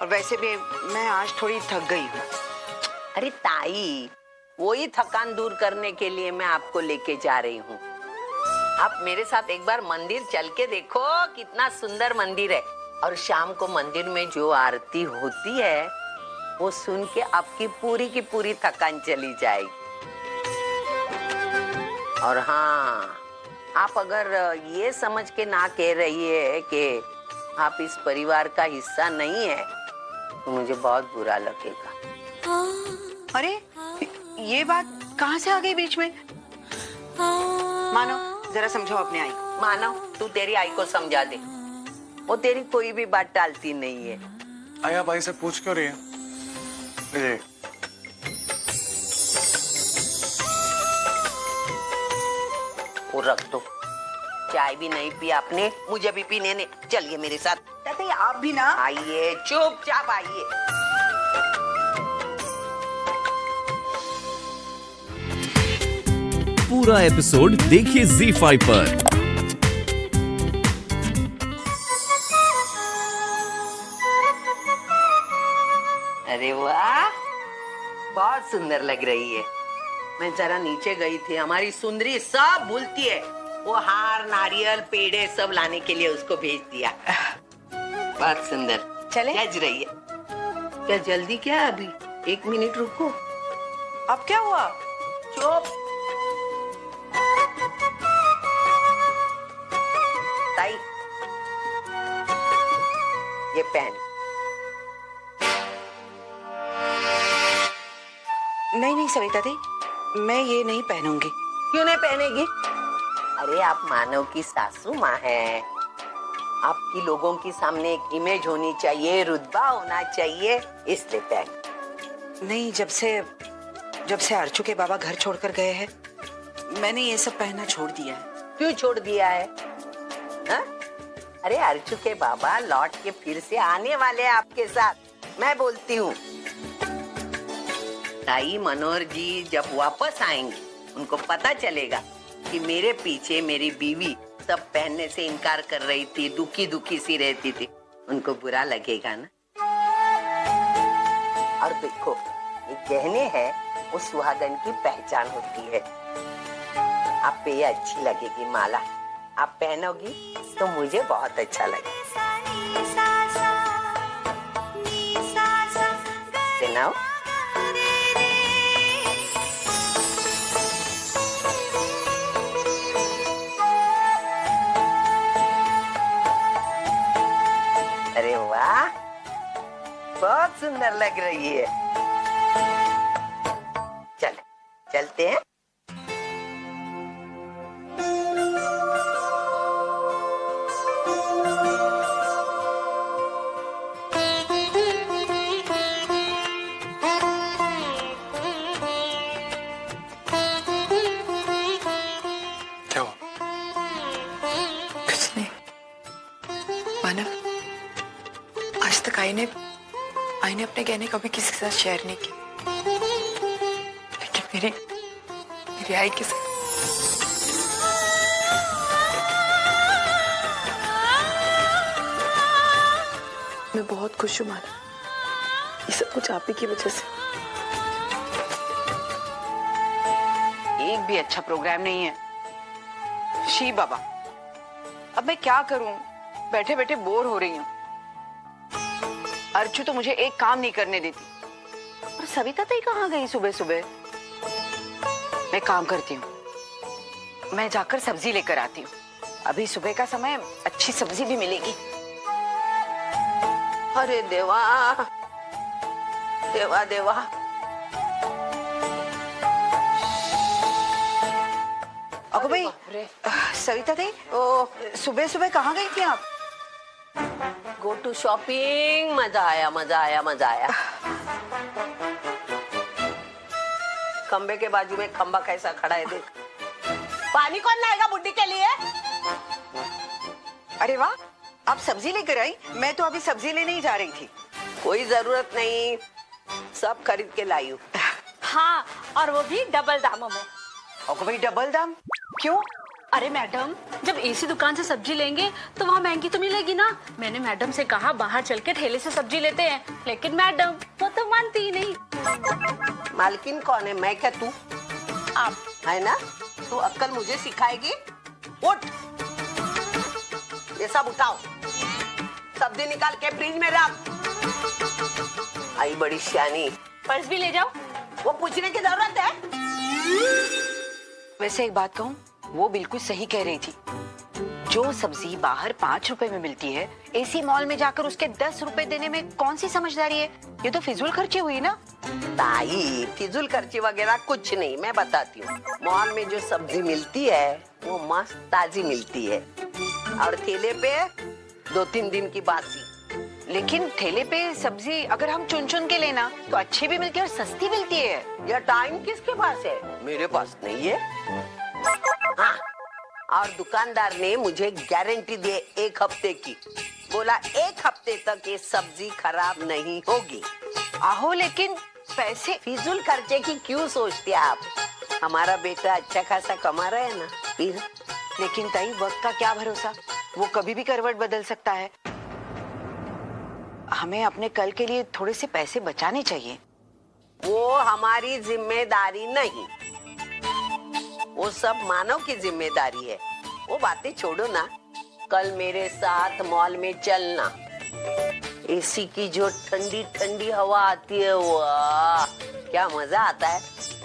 और वैसे भी मैं आज थोड़ी थक गई हूँ। अरे ताई, वही थकान दूर करने के लिए मैं आपको लेके जा रही हूँ। आप मेरे साथ एक बार मंदिर चल के देखो, कितना सुंदर मंदिर है। और शाम को मंदिर में जो आरती होती है वो सुन के आपकी पूरी की पूरी थकान चली जाएगी। और हाँ, आप अगर ये समझ के ना कह रही है कि आप इस परिवार का हिस्सा नहीं है तो मुझे बहुत बुरा लगेगा। अरे ये बात कहाँ से आ गई बीच में? मानो जरा समझो अपने आई को। मानो तू तेरी आई को समझा दे, वो तेरी कोई भी बात टालती नहीं है। आई, आप आई से पूछ क्यों रही है? वो रख दो, चाय भी नहीं पी आपने, मुझे भी पीने ने। चलिए मेरे साथ। ताई आप भी ना। आइए, चुपचाप आइए। पूरा एपिसोड देखिए ZEE5 पर। अरे वाह, बहुत सुंदर लग रही है। मैं जरा नीचे गई थी, हमारी सुंदरी सब भूलती है। वो हार, नारियल, पेड़े सब लाने के लिए उसको भेज दिया। बहुत सुंदर चले? सज रही है। क्या जल्दी क्या है अभी? 1 मिनट रुको। अब क्या हुआ? चुप। ताई, ये पेन। नहीं नहीं सविता दी, मैं ये नहीं पहनूंगी। क्यों नहीं पहनेगी? अरे आप मानव की सासू माँ हैं। आपकी लोगों के सामने एक इमेज होनी चाहिए, रुतबा होना चाहिए, इसलिए पहन। नहीं, जब से अर्चू के बाबा घर छोड़कर गए हैं मैंने ये सब पहनना छोड़ दिया है। क्यों छोड़ दिया है? हा? अरे अर्चू के बाबा लौट के फिर से आने वाले हैं आपके साथ, मैं बोलती हूँ। ताई, मनोहर जी जब वापस आएंगे उनको पता चलेगा कि मेरे पीछे मेरी बीवी सब पहनने से इनकार कर रही थी, दुखी दुखी सी रहती थी। उनको बुरा लगेगा ना। और देखो, ये गहने हैं, वो सुहागन की पहचान होती है। आप पे ये अच्छी लगेगी माला, आप पहनोगी तो मुझे बहुत अच्छा लगेगा। सुनाओ। अरे वाह, बहुत सुंदर लग रही है। चलते हैं। क्या हुआ? कुछ नहीं मानव, आज तक आई ने अपने गहने कभी किसी के साथ शेयर नहीं किए, लेकिन मेरी आई के साथ। मैं बहुत खुश हूँ मानव, ये सब कुछ आप ही की वजह से। एक भी अच्छा प्रोग्राम नहीं है। शी बाबा, अब मैं क्या करूं? बैठे बैठे बोर हो रही हूँ। अर्चू तो मुझे एक काम नहीं करने देती। और सविता तो कहाँ गई सुबह सुबह? मैं काम करती हूँ, मैं जाकर सब्जी लेकर आती हूँ। अभी सुबह का समय, अच्छी सब्जी भी मिलेगी। अरे देवा देवा देवा, अगो भाई, सविता दी, सुबह सुबह कहाँ गई थी आप? Go to shopping. मजा आया, मजा आया, मजा आया। खंबे के बाजू में खंबा कैसा खड़ा है देख। पानी कौन लाएगा बुड्ढी के लिए? अरे वाह, आप सब्जी लेकर आई? मैं तो अभी सब्जी लेने ही जा रही थी। कोई जरूरत नहीं, सब खरीद के लाई हूँ। हाँ, और वो भी डबल दामों में। अगो भाई, डबल दाम क्यों? अरे मैडम, जब ऐसी दुकान से सब्जी लेंगे तो वहाँ महंगी तो मिलेगी ना। मैंने मैडम से कहा बाहर चल के ठेले से सब्जी लेते हैं, लेकिन मैडम वो तो मानती ही नहीं। मालकिन कौन है, मैं क्या तू? आप है ना? तू अक्कल मुझे सिखाएगी? उठ, ये सब उठाओ, सब्जी निकाल के फ्रिज में रख। आई बड़ी शानी। पर्स भी ले जाओ। वो पूछने की जरूरत है? वैसे एक बात कहूँ, वो बिल्कुल सही कह रही थी। जो सब्जी बाहर 5 रुपए में मिलती है, एसी मॉल में जाकर उसके 10 रुपए देने में कौन सी समझदारी है? ये तो फिजूल खर्ची हुई ना। ताई, फिजूल खर्ची वगैरह कुछ नहीं, मैं बताती हूँ। मॉल में जो सब्जी मिलती है वो मस्त ताजी मिलती है, और ठेले पे 2-3 दिन की बासी। लेकिन ठेले पे सब्जी अगर हम चुन चुन के लेना तो अच्छी भी मिलती है और सस्ती मिलती है। यह टाइम किसके पास है? मेरे पास नहीं है। हाँ, और दुकानदार ने मुझे गारंटी दी 1 हफ्ते की। बोला 1 हफ्ते तक ये सब्जी खराब नहीं होगी। आहो, लेकिन पैसे फिजूल खर्चे की क्यों सोचते आप? हमारा बेटा अच्छा खासा कमा रहा है ना। फिर लेकिन ताई, वक्त का क्या भरोसा, वो कभी भी करवट बदल सकता है। हमें अपने कल के लिए थोड़े से पैसे बचाने चाहिए। वो हमारी जिम्मेदारी नहीं, वो सब मानव की जिम्मेदारी है। वो बातें छोड़ो ना, कल मेरे साथ मॉल में चलना। एसी की जो ठंडी ठंडी हवा आती है, वाह क्या मजा आता है।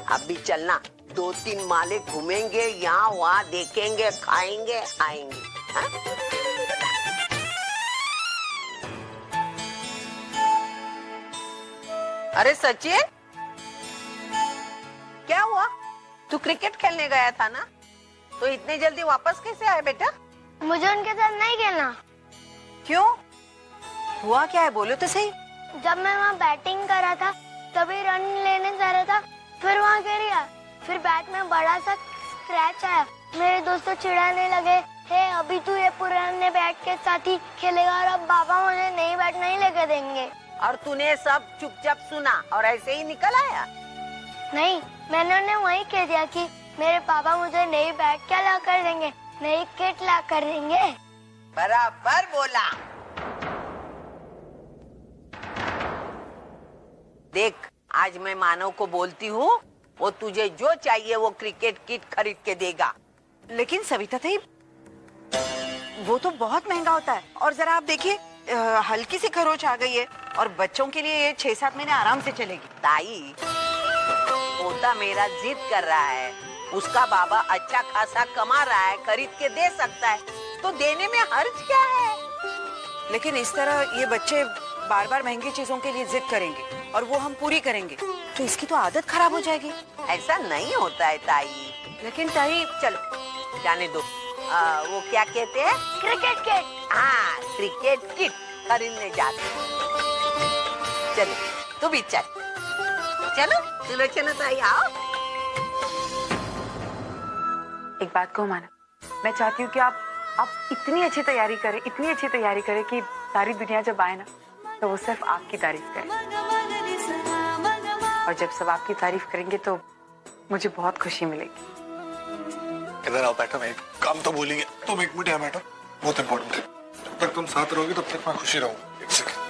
अब भी चलना, 2-3 माले घूमेंगे, यहाँ वहाँ देखेंगे, खाएंगे, आएंगे। हाँ? अरे सचिन, क्या हुआ? तू क्रिकेट खेलने गया था ना, तो इतने जल्दी वापस कैसे आए बेटा? मुझे उनके साथ नहीं खेलना। क्यों? हुआ क्या है, बोलो तो सही। जब मैं वहाँ बैटिंग कर रहा था तभी रन लेने जा रहा था, फिर वहाँ गिर गया, फिर बैट में बड़ा सा स्क्रैच आया। मेरे दोस्त चिढ़ाने लगे, हे अभी तू ये पुराने बैट के साथ ही खेलेगा और अब पापा मुझे नई बैट नहीं लेके देंगे। और तूने सब चुपचाप सुना और ऐसे ही निकल आया? नहीं, मैंने उन्हें वही कह दिया कि मेरे पापा मुझे नई बैट क्या ला कर देंगे, नई किट ला कर देंगे। बराबर बोला। देख, आज मैं मानव को बोलती हूँ, वो तुझे जो चाहिए वो क्रिकेट किट खरीद के देगा। लेकिन सविता थी, वो तो बहुत महंगा होता है, और जरा आप देखिए हल्की सी खरोच आ गई है, और बच्चों के लिए ये 6-7 महीने आराम से चलेगी। ताई, पोता मेरा जिद कर रहा है, उसका बाबा अच्छा खासा कमा रहा है, खरीद के दे सकता है, तो देने में हर्ज क्या है? लेकिन इस तरह ये बच्चे बार बार महंगी चीजों के लिए जिद करेंगे और वो हम पूरी करेंगे, तो इसकी तो आदत खराब हो जाएगी। ऐसा नहीं होता है ताई। लेकिन ताई, चलो जाने दो। वो क्या कहते हैं? Cricket kit. हाँ, क्रिकेट किट खरीदने जाते। चलो, तू भी चल। चलो सुलोचना ताई, आओ। एक बात को माना, मैं चाहती हूँ कि आप इतनी अच्छी तैयारी करें, इतनी अच्छी तैयारी करें कि सारी दुनिया जब आए ना तो वो सिर्फ आपकी तारीफ करे, और जब सब आपकी तारीफ करेंगे तो मुझे बहुत खुशी मिलेगी। इधर आओ, बैठो। मैं एक काम तो भूल ही गया। तुम 1 मिनट यहाँ बैठो, बहुत इंपॉर्टेंट है। जब तक तुम साथ रहोगे तब तक मैं खुशी रहूंगा। 1 सेकंड।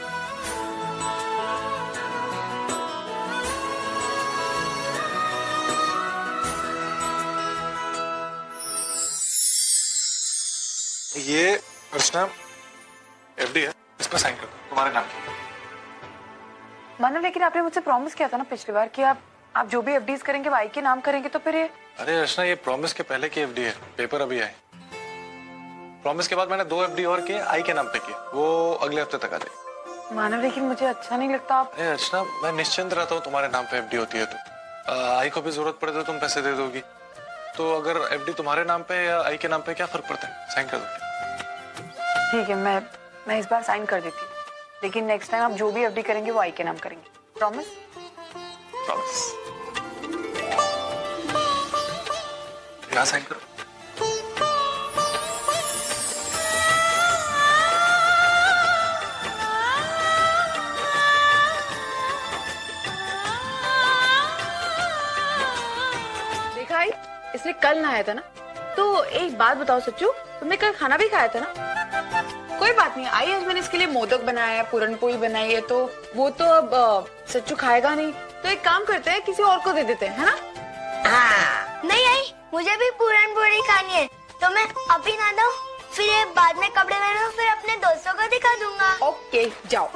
ये अर्चना एफडी है, इस पर साइन कर दो, तुम्हारे नाम की। मानो, लेकिन आपने मुझसे प्रॉमिस किया था ना पिछली बार कि आप जो भी एफडीज करेंगे वो आई के नाम करेंगे, तो फिर ये। अरे अर्चना, ये प्रॉमिस के पहले की एफडी है, पेपर अभी आए। प्रॉमिस के बाद मैंने 2 एफडी और किए, आई के नाम पे किए, वो अगले हफ्ते तक आ जाए। मानव, लेकिन मुझे अच्छा नहीं लगता आप। अरे अर्चना, मैं निश्चिंत रहता हूँ तुम्हारे नाम पे एफडी होती है तो। आई को भी जरूरत पड़े तो तुम पैसे दे दोगी, तो अगर एफडी तुम्हारे नाम पे या आई के नाम पे क्या फर्क पड़ता है? साइन कर दो। ठीक है, मैं इस बार साइन कर देती हूँ, लेकिन नेक्स्ट टाइम आप जो भी एफडी करेंगे वो आई के नाम करेंगे। प्रॉमिस? प्रॉमिस। यहाँ साइन करो। देखा आई, इसने कल नहाया था ना, तो एक बात बताओ सच्चू, तुमने कल खाना भी खाया था ना? कोई बात नहीं, आई आज मैंने इसके लिए मोदक बनाया है, पूरन पोली बनाई है, तो वो तो अब सच्चू खाएगा नहीं, तो एक काम करते हैं किसी और को दे देते हैं, है ना? हाँ नहीं आई, मुझे भी पूरन पूरी खानी है, तो मैं अभी ना दूं, फिर ये बाद में कपड़े पहनूं, फिर अपने दोस्तों को दिखा दूंगा। ओके जाओ।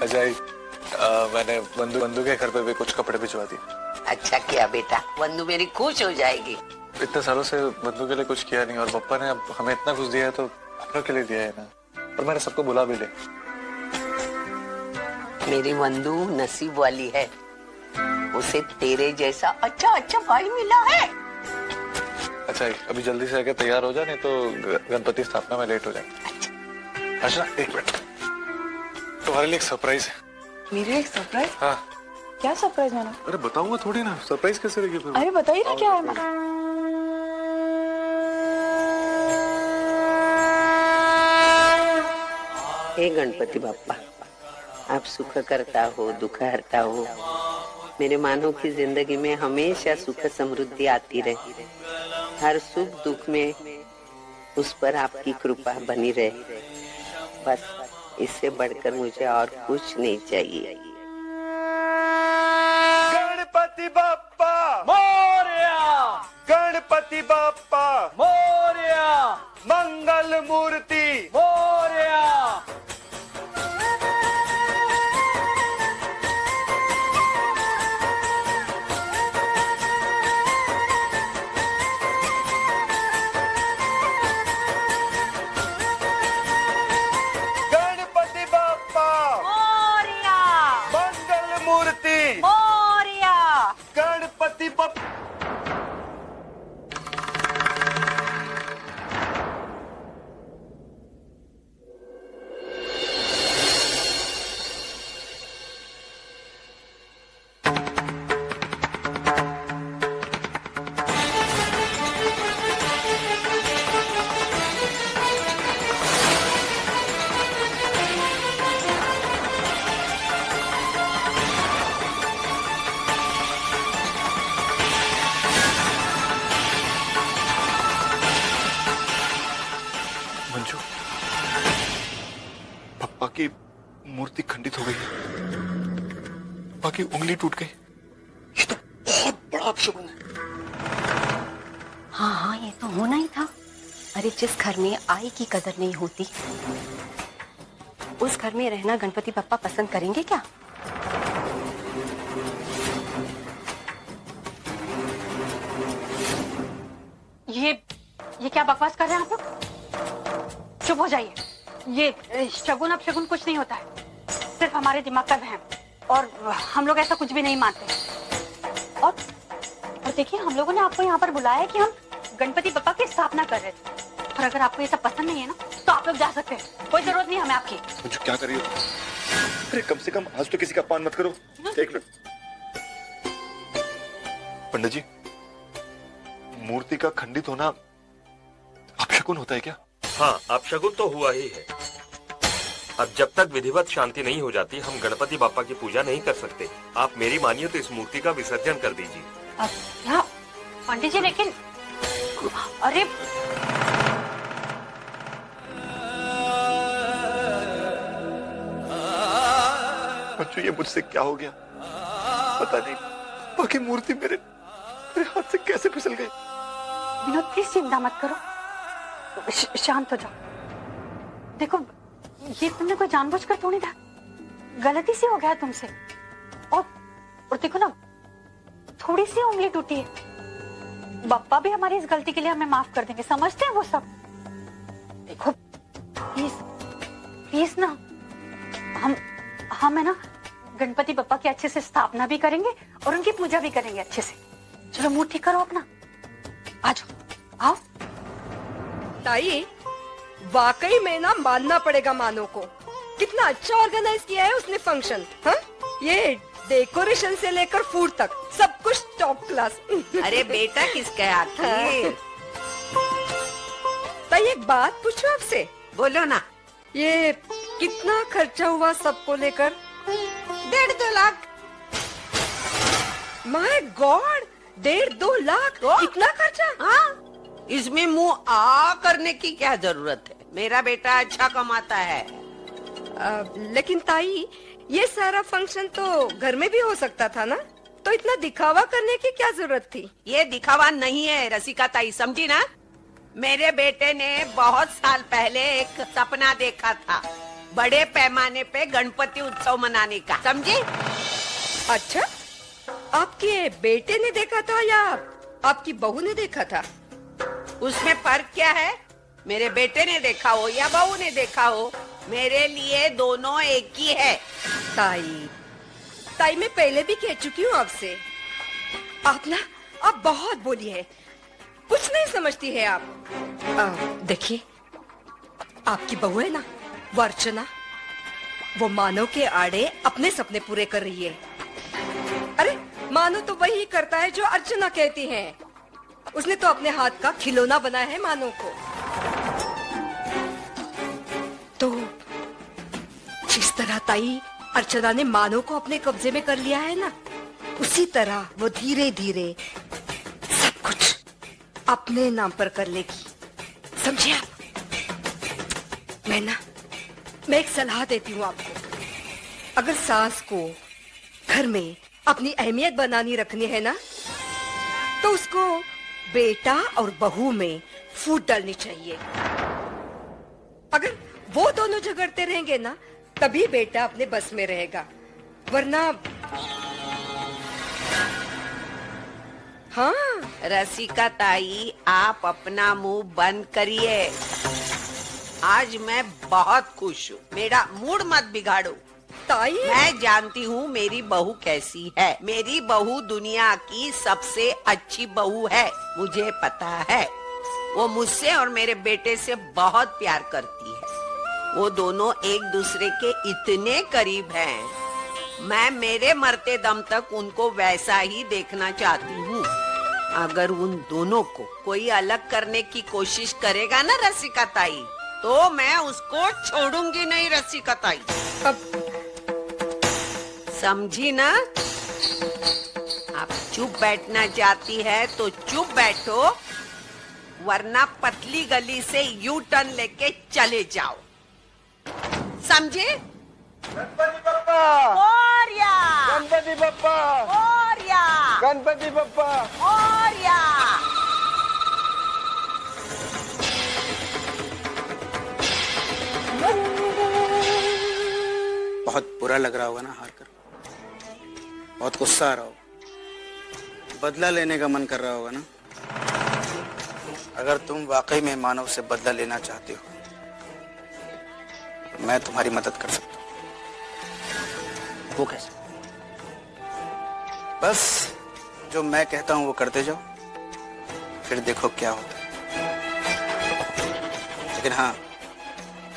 अजय, मैंने बंधु के घर पे भी कुछ कपड़े भिजवा दिए। अच्छा किया बेटा, बंधु मेरी खुश हो जाएगी। इतने सालों से बंधु के लिए कुछ किया नहीं और पापा ने अब हमें इतना कुछ दिया है तो अपनों के लिए दिया है ना, और मैंने सबको बुला भी लिया। मेरी बंधु नसीब वाली है, उसे तेरे जैसा अच्छा भाई मिला है। अच्छा अभी जल्दी से आके तैयार हो जा, नहीं तो गणपति स्थापना में लेट हो जाए। अच्छा एक मिनट, तुम्हारे लिए एक सरप्राइज है। मेरे लिए एक सरप्राइज? हाँ। क्या सरप्राइज मैंने? अरे बताऊंगा थोड़ी ना, सरप्राइज कैसे रहेगी फिर? अरे बताइए ना क्या है मैंने। हे गणपति बाप्पा, आप सुख करता हो, दुख हरता हो, मेरे मानव की जिंदगी में हमेशा सुख समृद्धि आती रहे, हर सुख दुख में उस पर आपकी कृपा बनी रहे, बस इससे बढ़कर मुझे और कुछ नहीं चाहिए। गणपति बाप्पा मोरया, गणपति बाप्पा मोरया, मंगल मूर्ति मोरया। गणपति बाप्पा मोरया, मंगल मूर्ति मोरया, गणपति बाप्पा। मंजू, पापा की मूर्ति खंडित हो गई है, पापा की उंगली टूट गई। ये तो बहुत बड़ा अपशगुन है। हाँ हाँ, ये तो होना ही था। अरे जिस घर में आई की कदर नहीं होती, उस घर में रहना गणपति बप्पा पसंद करेंगे क्या? ये क्या बकवास कर रहे हैं आप लोग? चुप हो जाइए। ये शगुन अब शगुन कुछ नहीं होता है, सिर्फ हमारे दिमाग का वहम, और हम लोग ऐसा कुछ भी नहीं मानते। और देखिए, हम लोगों ने आपको यहाँ पर बुलाया है कि हम गणपति बप्पा की स्थापना कर रहे थे, और अगर आपको ये सब पसंद नहीं है ना, तो आप लोग जा सकते हैं, कोई जरूरत नहीं हमें आपकी। मंजू क्या कर रही हो? अरे कम से कम आज तो किसी का अपमान मत करो। एक मिनट, पंडित जी, मूर्ति का खंडित होना अपशगुन होता है क्या? हाँ, अपशगुन तो हुआ ही है। अब जब तक विधिवत शांति नहीं हो जाती, हम गणपति बाप्पा की पूजा नहीं कर सकते। आप मेरी मानिए तो इस मूर्ति का विसर्जन कर दीजिए। क्या पंडित जी? लेकिन अरे मंजू, ये मुझसे क्या हो गया पता नहीं, बाकी मूर्ति मेरे हाथ से कैसे फिसल गई। विनोद, प्लीज चिंता मत करो, शांत हो जाओ। देखो, ये तुमने कोई जानबूझकर थोड़ी था, गलती से हो गया तुमसे। और देखो ना, थोड़ी सी उंगली टूटी है, बप्पा भी हमारी इस गलती के लिए हमें माफ कर देंगे, समझते हैं वो सब। देखो प्लीज प्लीज ना, हम है ना गणपति बप्पा की अच्छे से स्थापना भी करेंगे और उनकी पूजा भी करेंगे अच्छे से। चलो मुंह ठीक करो अपना, आ जाओ, आओ। ताई, वाकई में ना मानना पड़ेगा मानो को, कितना अच्छा ऑर्गेनाइज किया है उसने फंक्शन। हाँ, ये डेकोरेशन से लेकर फूड तक सब कुछ टॉप क्लास। अरे बेटा, किसका आखिर? ताई, एक बात पूछूं आपसे? बोलो ना। ये कितना खर्चा हुआ सबको लेकर? 1.5-2 लाख। माय गॉड, 1.5-2 लाख इतना खर्चा? हाँ, इसमें मुंह आ करने की क्या जरूरत है? मेरा बेटा अच्छा कमाता है। लेकिन ताई, ये सारा फंक्शन तो घर में भी हो सकता था ना, तो इतना दिखावा करने की क्या जरूरत थी? ये दिखावा नहीं है रसिका ताई, समझी ना? मेरे बेटे ने बहुत साल पहले एक सपना देखा था, बड़े पैमाने पे गणपति उत्सव मनाने का, समझी? अच्छा, आपके बेटे ने देखा था या आपकी बहू ने देखा था? उसमें फर्क क्या है? मेरे बेटे ने देखा हो या बहू ने देखा हो, मेरे लिए दोनों एक ही है। ताई, मैं पहले भी कह चुकी हूँ आपसे, आप बहुत बोली है, कुछ नहीं समझती है आप। देखिए, आपकी बहू है ना, वो अर्चना, वो मानव के आड़े अपने सपने पूरे कर रही है। अरे मानव तो वही करता है जो अर्चना कहती है। उसने तो अपने हाथ का खिलौना बनाया है मानव को। तो जिस तरह ताई अर्चना ने मानव को अपने कब्जे में कर लिया है ना, उसी तरह वो धीरे धीरे सब कुछ अपने नाम पर कर लेगी, समझे आप? मैं एक सलाह देती हूँ आपको, अगर सास को घर में अपनी अहमियत बनानी रखनी है ना, तो उसको बेटा और बहू में फूट डालनी चाहिए। अगर वो दोनों झगड़ते रहेंगे ना, तभी बेटा अपने बस में रहेगा, वरना। हाँ रसिका ताई, आप अपना मुंह बंद करिए। आज मैं बहुत खुश हूँ, मेरा मूड मत बिगाड़ो। ताई, मैं जानती हूँ मेरी बहू कैसी है। मेरी बहू दुनिया की सबसे अच्छी बहू है, मुझे पता है। वो मुझसे और मेरे बेटे से बहुत प्यार करती है। वो दोनों एक दूसरे के इतने करीब हैं। मैं मेरे मरते दम तक उनको वैसा ही देखना चाहती हूँ। अगर उन दोनों को कोई अलग करने की कोशिश करेगा ना रसिका ताई, तो मैं उसको छोड़ूंगी नहीं रसिका ताई। समझी ना? आप चुप बैठना चाहती है तो चुप बैठो, वरना पतली गली से यू टर्न लेके चले जाओ, समझे? गणपति बप्पा मोरया, गणपति बप्पा मोरया, गणपति बप्पा मोरया। बहुत बुरा लग रहा होगा ना हार कर, बहुत गुस्सा आ रहा होगा, बदला लेने का मन कर रहा होगा ना। अगर तुम वाकई में मानव से बदला लेना चाहते हो, मैं तुम्हारी मदद कर सकता हूँ। वो कैसे? बस जो मैं कहता हूँ वो करते जाओ, फिर देखो क्या होता है। लेकिन हाँ,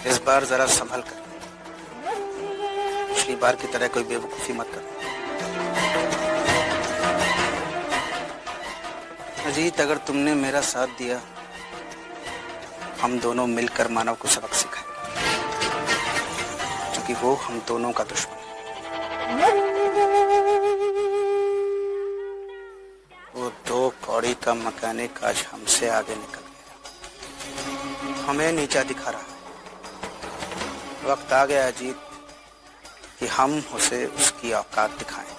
इस बार जरा संभल कर, पिछली बार की तरह कोई बेवकूफी मत कर। अजीत, अगर तुमने मेरा साथ दिया, हम दोनों मिलकर मानव को सबक सिखाएंगे, क्योंकि वो हम दोनों का दुश्मन है। वो 2 कौड़ी का मैकेनिक आज हमसे आगे निकल गया, हमें नीचा दिखा रहा है। वक्त आ गया अजीत कि हम उसे उसकी औकात दिखाएं।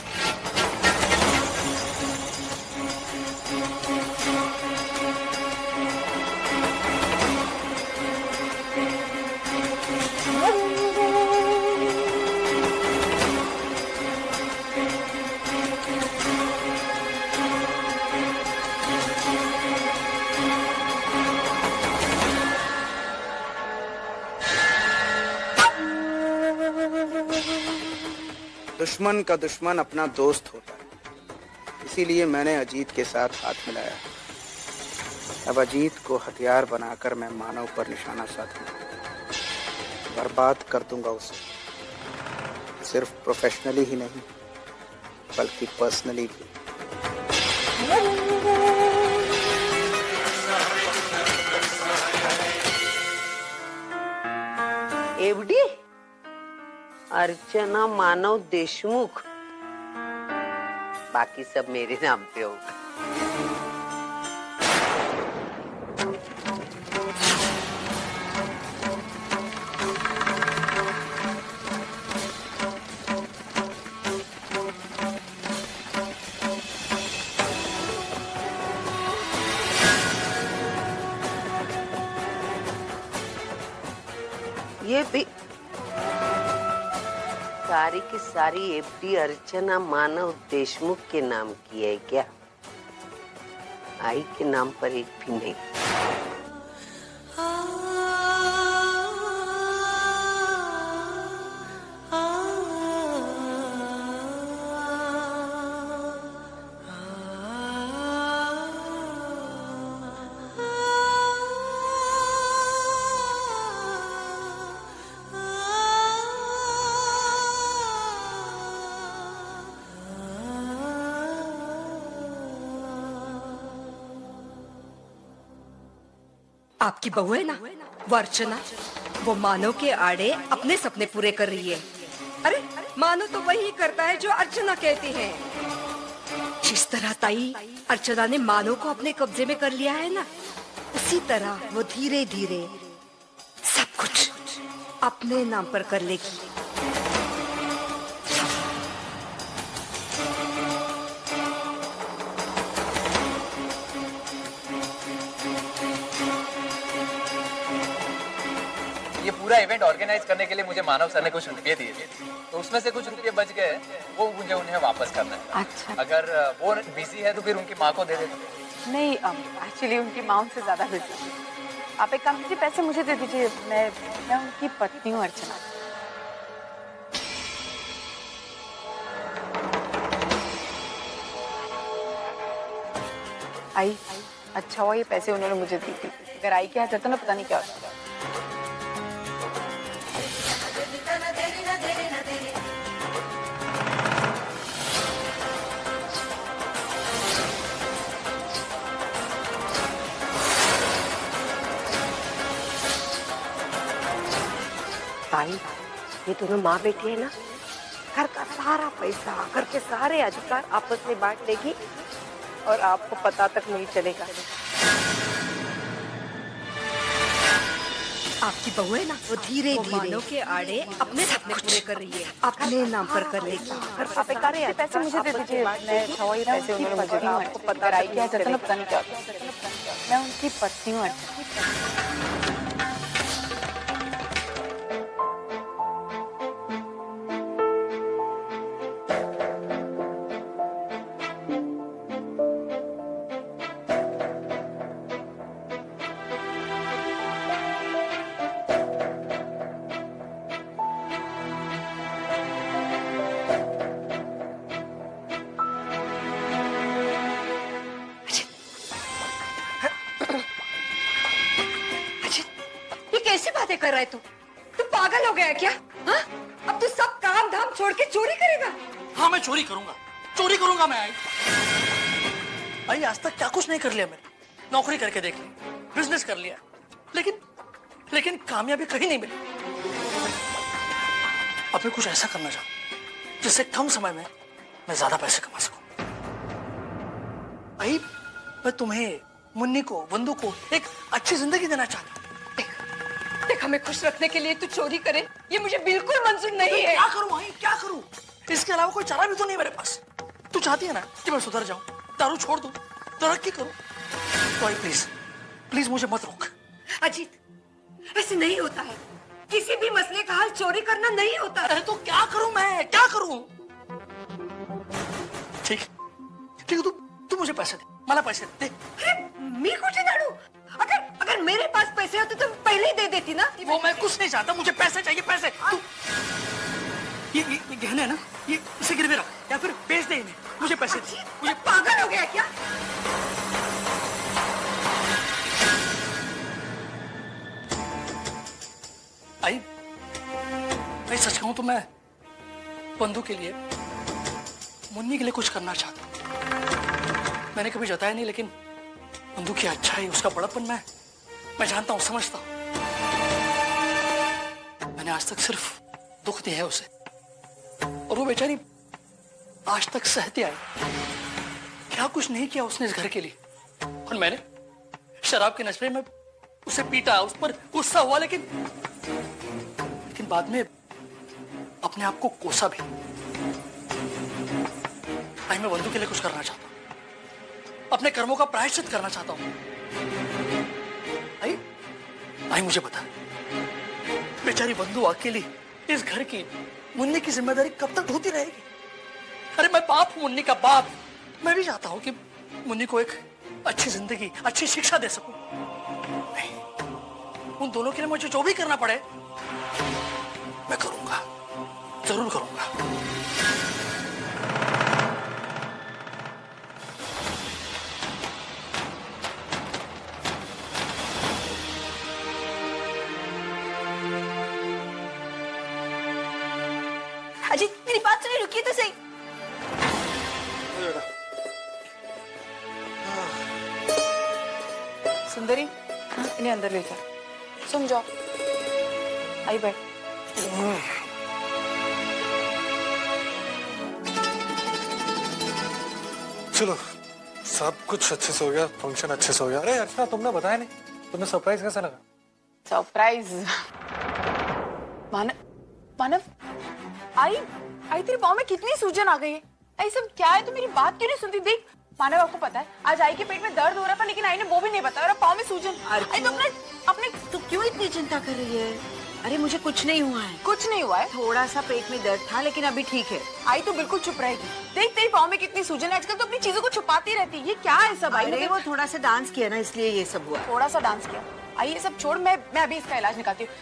दुश्मन का दुश्मन अपना दोस्त होता है, इसीलिए मैंने अजीत के साथ हाथ मिलाया। अब अजीत को हथियार बनाकर मैं मानव पर निशाना साधूंगा, बर्बाद कर दूंगा उसे, सिर्फ प्रोफेशनली ही नहीं बल्कि पर्सनली भी। एवढी अर्चना मानव देशमुख, बाकी सब मेरे नाम पे होगा। ये भी सारी की सारी एफडी अर्चना मानव देशमुख के नाम की है क्या? आई के नाम पर एक भी नहीं। आपकी बहू है ना वो अर्चना, वो मानव के आड़े अपने सपने पूरे कर रही है। अरे मानव तो वही करता है जो अर्चना कहती है। जिस तरह ताई अर्चना ने मानव को अपने कब्जे में कर लिया है ना, उसी तरह वो धीरे धीरे सब कुछ अपने नाम पर कर लेगी। ये पूरा इवेंट ऑर्गेनाइज करने के लिए मुझे मानव सर ने कुछ रुपये दिए थे, तो उसमें से कुछ रुपये बच गए, वो मुझे उन्हें वापस करना है। अच्छा। अगर वो बिजी है तो फिर उनकी माँ को दे देते। नहीं, एक्चुअली उनकी माँ उनसे ज्यादा बिजी है। आप एक काम कीजिए, पैसे मुझे दे दीजिए, मैं उनकी पत्नी हूँ अर्चना। आई, अच्छा हुआ ये पैसे उन्होंने मुझे दी थी, अगर आई के हाथ जाता ना पता नहीं क्या होता। ताई, ये दोनों माँ बेटी है ना, घर का सारा पैसा, घर के सारे अधिकार आपस में बांट लेगी और आपको पता तक नहीं चलेगा। आपकी बहू है ना, वो धीरे धीरे मानव के आड़े अपने सपने पूरे कर रही है, अपने नाम पर कर लेगी। आप एक काम कीजिए, पैसे मुझे दे दीजिए, मैं अच्छा हुआ ये पैसे उन्होंने मुझे दिए, आपको पता आई के हाथ जाता ना पता नहीं क्या होता। मैं उनकी पत्नी हूँ अर्चना। कैसी बातें कर रहा है तू? तू पागल हो गया है क्या? हाँ? अब तू सब काम धाम छोड़ के चोरी करेगा? हाँ, मैं चोरी करूंगा मैं। आई आज तक क्या कुछ नहीं कर लिया मैंने। नौकरी करके देख ली, बिजनेस कर लिया, लेकिन कामयाबी कहीं नहीं मिली। अब मैं कुछ ऐसा करना चाहूं जिससे कम समय में मैं ज्यादा पैसे कमा सकूं। आई, मैं तुम्हें, मुन्नी को, वंदू को एक अच्छी जिंदगी देना चाहता हूं। देख, हमें खुश रखने के लिए तू चोरी करे, ये मुझे बिल्कुल मंजूर नहीं है। क्या करूं आई, क्या करूं? इसके अलावा कोई चारा भी तो नहीं मेरे पास। तू चाहती है ना कि मैं सुधर जाऊं, दारू छोड़ दूं, तरक्की करूं, तो आई प्लीज मुझे मत रोक। अजीत, ऐसे नहीं होता है, किसी भी मसले का हल चोरी करना नहीं होता। अरे तो क्या करूं मैं, क्या करूं? ठीक है, तू मुझे पैसे दे, मला पैसे दे। मी कुछ दारू, अगर मेरे पास पैसे होते तो पहले ही दे देती ना। वो मैं कुछ नहीं चाहता, मुझे पैसे चाहिए, पैसे। तू ये गहने है ना, ये इसे गिरवे रख या फिर बेच दे इन्हें, मुझे पैसे दे। मुझे पागल हो गया क्या? आई, मैं सच कहूं तो मैं बंधु के लिए, मुन्नी के लिए कुछ करना चाहता हूं। मैंने कभी जताया नहीं, लेकिन बंधु की अच्छाई, उसका बड़प्पन मैं जानता हूं, समझता हूं। मैंने आज तक सिर्फ दुख दिया है उसे, और वो बेचारी आज तक सहती आई। क्या कुछ नहीं किया उसने इस घर के लिए, और मैंने शराब के नशे में उसे पीटा, उस पर गुस्सा हुआ, लेकिन बाद में अपने आप को कोसा भी। आई, मैं बंधु के लिए कुछ करना चाहता हूं, अपने कर्मों का प्रायश्चित करना चाहता हूं। आई मुझे बता, बेचारी बंधु अकेली इस घर की मुन्नी की जिम्मेदारी कब तक ढोती रहेगी? अरे मैं बाप हूं, मुन्नी का बाप। मैं भी चाहता हूं कि मुन्नी को एक अच्छी जिंदगी, अच्छी शिक्षा दे सकूं। नहीं, उन दोनों के लिए मुझे जो भी करना पड़े मैं करूंगा, जरूर करूंगा। अजीत मेरी बात सुनिए, रुकिए तो सही। सुंदरी, इन्हें अंदर ले जा। सुन जाओ, आई बैठ। चलो, सब कुछ अच्छे से हो गया, फंक्शन अच्छे से हो गया। अरे अर्चना, तुमने बताया नहीं, तुम्हें सरप्राइज कैसा लगा? सरप्राइज? मानव, आई तेरे पाँव में कितनी सूजन आ गई है। आई सब क्या है? तू मेरी बात क्यों नहीं सुनती? देख मानव, आपको पता है आज आई के पेट में दर्द हो रहा था, लेकिन आई ने वो भी नहीं बताया और पाँव में सूजन। आई तो अपने तू क्यों इतनी चिंता कर रही है? अरे मुझे कुछ नहीं हुआ है। कुछ नहीं हुआ है? थोड़ा सा पेट में दर्द था, लेकिन अभी ठीक है। आई तो बिल्कुल चुप रहेगी। देख तेरी पाँव में कितनी सूजन है। आजकल तो अपनी चीजों को छुपाती रहती है। ये क्या है सब? आई अरे वो थोड़ा सा डांस किया ना, इसलिए ये सब हुआ। थोड़ा सा डांस किया। आई ये सब छोड़, मैं अभी इसका इलाज निकालती हूँ।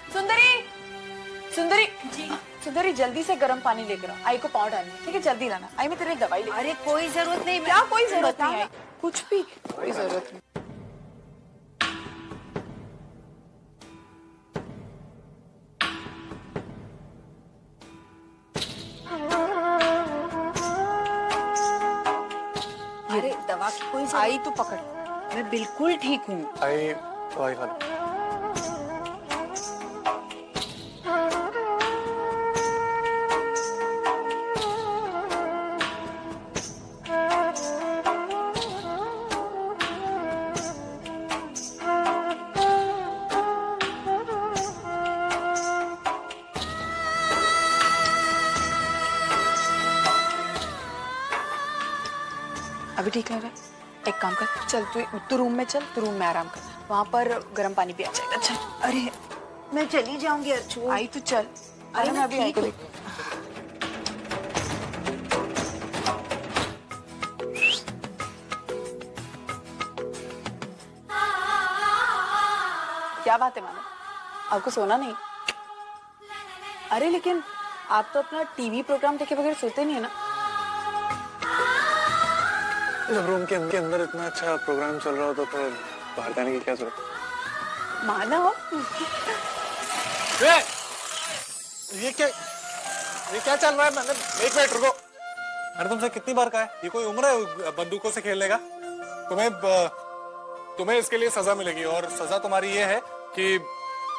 सुंदरी जल्दी से गर्म पानी लेकर आओ। आई को पाँव डालनी, ठीक है? जल्दी लाना। आई मैं तेरे लिए दवाई ले। अरे कोई जरूरत नहीं। क्या कोई जरूरत नहीं है? कुछ भी कोई जरूरत नहीं। अरे दवा की कोई आई तू पकड़। मैं बिल्कुल ठीक हूँ। आई दवाई खा लो। अभी ठीक लग रहा है? एक काम कर, चल तू रूम में चल, तू रूम में आराम कर। वहाँ पर गर्म पानी भी आ जाएगा। चल। अरे मैं चली जाऊंगी अर्चू। आई तू चल। अरे मैं अभी आई को देख। क्या बात है मानो, आपको सोना नहीं? अरे लेकिन आप तो अपना टीवी प्रोग्राम देखे बगैर सोते नहीं है ना? जब रूम के अंदर इतना अच्छा प्रोग्राम चल रहा हो तो फिर बाहर जाने की क्या जरूरत? मानव, ये क्या चल रहा है? मैंने एक मिनट रुको। मैंने तुमसे कितनी बार कहा है, ये कोई उम्र है बंदूकों से खेलने का? तुम्हें इसके लिए सजा मिलेगी, और सजा तुम्हारी ये है कि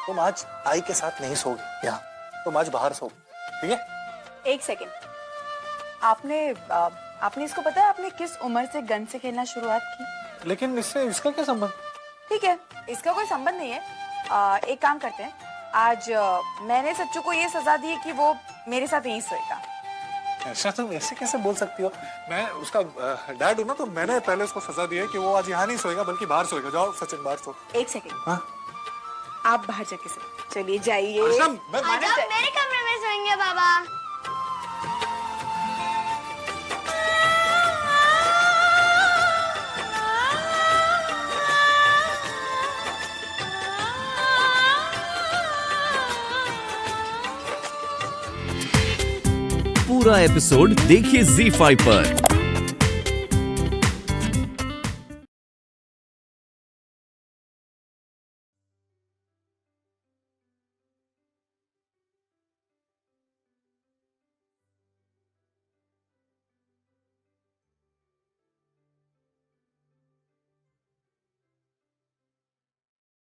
तुम आज आई के साथ नहीं सोगी यहाँ, तुम आज बाहर सोगी, ठीक है? एक सेकेंड, आपने इसको पता है आपने किस उम्र से गन से खेलना शुरुआत की? लेकिन इसका क्या संबंध? ठीक है, इसका कोई संबंध नहीं है। एक काम करते हैं, आज मैंने सच्चू को ये सजा दी है कि वो मेरे साथ यहीं सोएगा। ऐसा तुम ऐसे कैसे बोल सकती हो? मैं उसका डैड हूँ ना, तो मैंने पहले उसको सजा दी है कि वो आज यहाँ नहीं सोएगा बल्कि बाहर सोएगा। जाओ सचिन, बाहर सो। एक सेकेंड, हाँ? आप बाहर जाके सो। चलिए जाइए। मेरे कमरे में सोएंगे बाबा। पूरा एपिसोड देखिए ZEE5 पर।